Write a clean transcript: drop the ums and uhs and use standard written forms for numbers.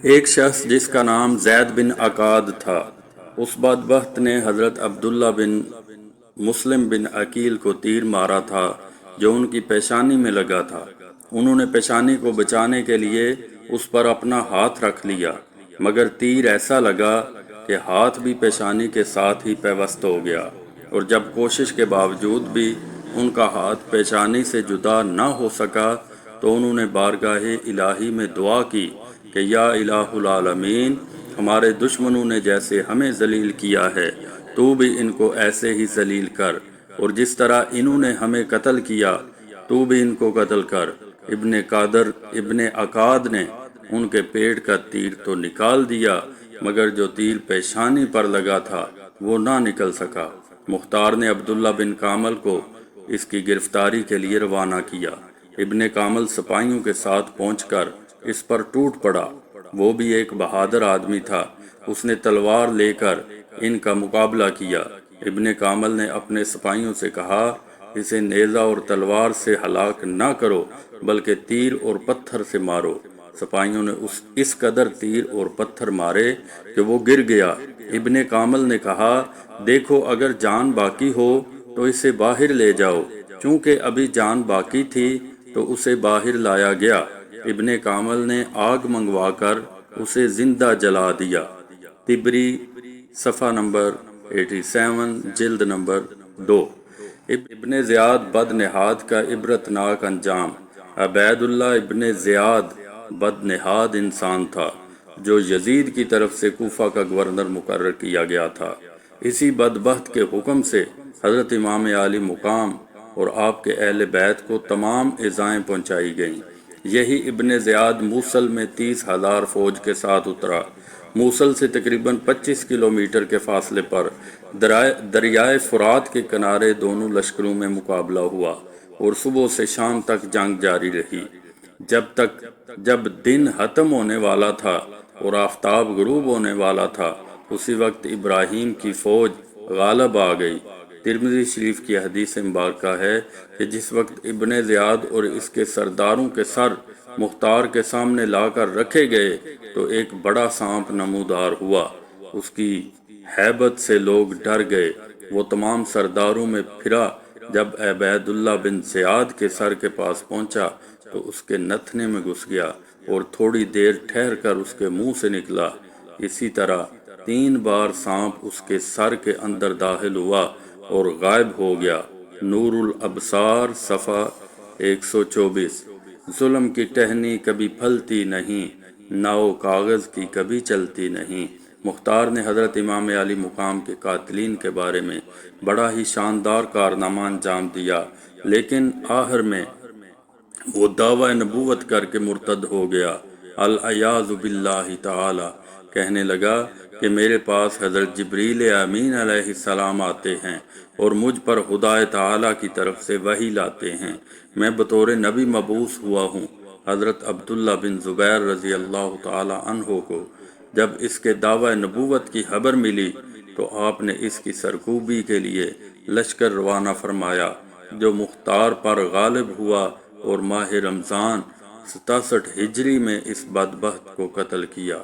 ایک شخص جس کا نام زید بن عقاد تھا، اس بدبخت نے حضرت عبداللہ بن مسلم بن عقیل کو تیر مارا تھا جو ان کی پیشانی میں لگا تھا۔ انہوں نے پیشانی کو بچانے کے لیے اس پر اپنا ہاتھ رکھ لیا، مگر تیر ایسا لگا کہ ہاتھ بھی پیشانی کے ساتھ ہی پیوست ہو گیا، اور جب کوشش کے باوجود بھی ان کا ہاتھ پیشانی سے جدا نہ ہو سکا تو انہوں نے بارگاہ الہی میں دعا کی کہ یا الہ العالمین، ہمارے دشمنوں نے جیسے ہمیں ذلیل کیا ہے تو بھی ان کو ایسے ہی ذلیل کر، اور جس طرح انہوں نے ہمیں قتل کیا تو بھی ان کو قتل کر۔ ابن عقاد نے ان کے پیٹ کا تیر تو نکال دیا، مگر جو تیر پیشانی پر لگا تھا وہ نہ نکل سکا۔ مختار نے عبداللہ بن کامل کو اس کی گرفتاری کے لیے روانہ کیا۔ ابن کامل سپاہیوں کے ساتھ پہنچ کر اس پر ٹوٹ پڑا۔ وہ بھی ایک بہادر آدمی تھا، اس نے تلوار لے کر ان کا مقابلہ کیا۔ ابن کامل نے اپنے سپاہیوں سے کہا، اسے نیزہ اور تلوار سے ہلاک نہ کرو بلکہ تیر اور پتھر سے مارو۔ سپاہیوں نے اس قدر تیر اور پتھر مارے کہ وہ گر گیا۔ ابن کامل نے کہا، دیکھو اگر جان باقی ہو تو اسے باہر لے جاؤ۔ چونکہ ابھی جان باقی تھی تو اسے باہر لایا گیا۔ ابن کامل نے آگ منگوا کر اسے زندہ جلا دیا۔ طبری صفحہ نمبر 87 جلد نمبر 2۔ ابن زیاد بد نہاد کا عبرتناک انجام۔ عبید اللہ ابن زیاد بد نہاد انسان تھا جو یزید کی طرف سے کوفہ کا گورنر مقرر کیا گیا تھا۔ اسی بدبخت کے حکم سے حضرت امام عالی مقام اور آپ کے اہل بیت کو تمام ایذائیں پہنچائی گئیں۔ یہی ابن زیاد موصل میں 30,000 فوج کے ساتھ اترا۔ موصل سے تقریباً 25 کلومیٹر کے فاصلے پر دریائے فرات کے کنارے دونوں لشکروں میں مقابلہ ہوا، اور صبح سے شام تک جنگ جاری رہی۔ جب دن ختم ہونے والا تھا اور آفتاب غروب ہونے والا تھا، اسی وقت ابراہیم کی فوج غالب آ گئی۔ ترمذی شریف کی حدیث مبارکہ ہے کہ جس وقت ابن زیاد اور اس کے سرداروں کے سر مختار کے سامنے لا کر رکھے گئے تو ایک بڑا سانپ نمودار ہوا۔ اس کی ہیبت سے لوگ ڈر گئے۔ وہ تمام سرداروں میں پھرا۔ جب عبید اللہ بن زیاد کے سر کے پاس پہنچا تو اس کے نتھنے میں گھس گیا اور تھوڑی دیر ٹھہر کر اس کے منہ سے نکلا۔ اسی طرح 3 بار سانپ اس کے سر کے اندر داخل ہوا اور غائب ہو گیا۔ نور الابصار صفحہ 124۔ ظلم کی ٹہنی کبھی پھلتی نہیں، ناؤ کاغذ کی کبھی چلتی نہیں۔ مختار نے حضرت امام علی مقام کے قاتلین کے بارے میں بڑا ہی شاندار کارنامہ انجام دیا، لیکن آخر میں وہ دعوی نبوت کر کے مرتد ہو گیا۔ العیاذ باللہ تعالی۔ کہنے لگا کہ میرے پاس حضرت جبریل امین علیہ السلام آتے ہیں اور مجھ پر خدا تعالی کی طرف سے وحی لاتے ہیں، میں بطور نبی مبعوث ہوا ہوں۔ حضرت عبداللہ بن زبیر رضی اللہ تعالی عنہ کو جب اس کے دعوی نبوت کی خبر ملی تو آپ نے اس کی سرکوبی کے لیے لشکر روانہ فرمایا، جو مختار پر غالب ہوا اور ماہ رمضان 67 ہجری میں اس بدبخت کو قتل کیا۔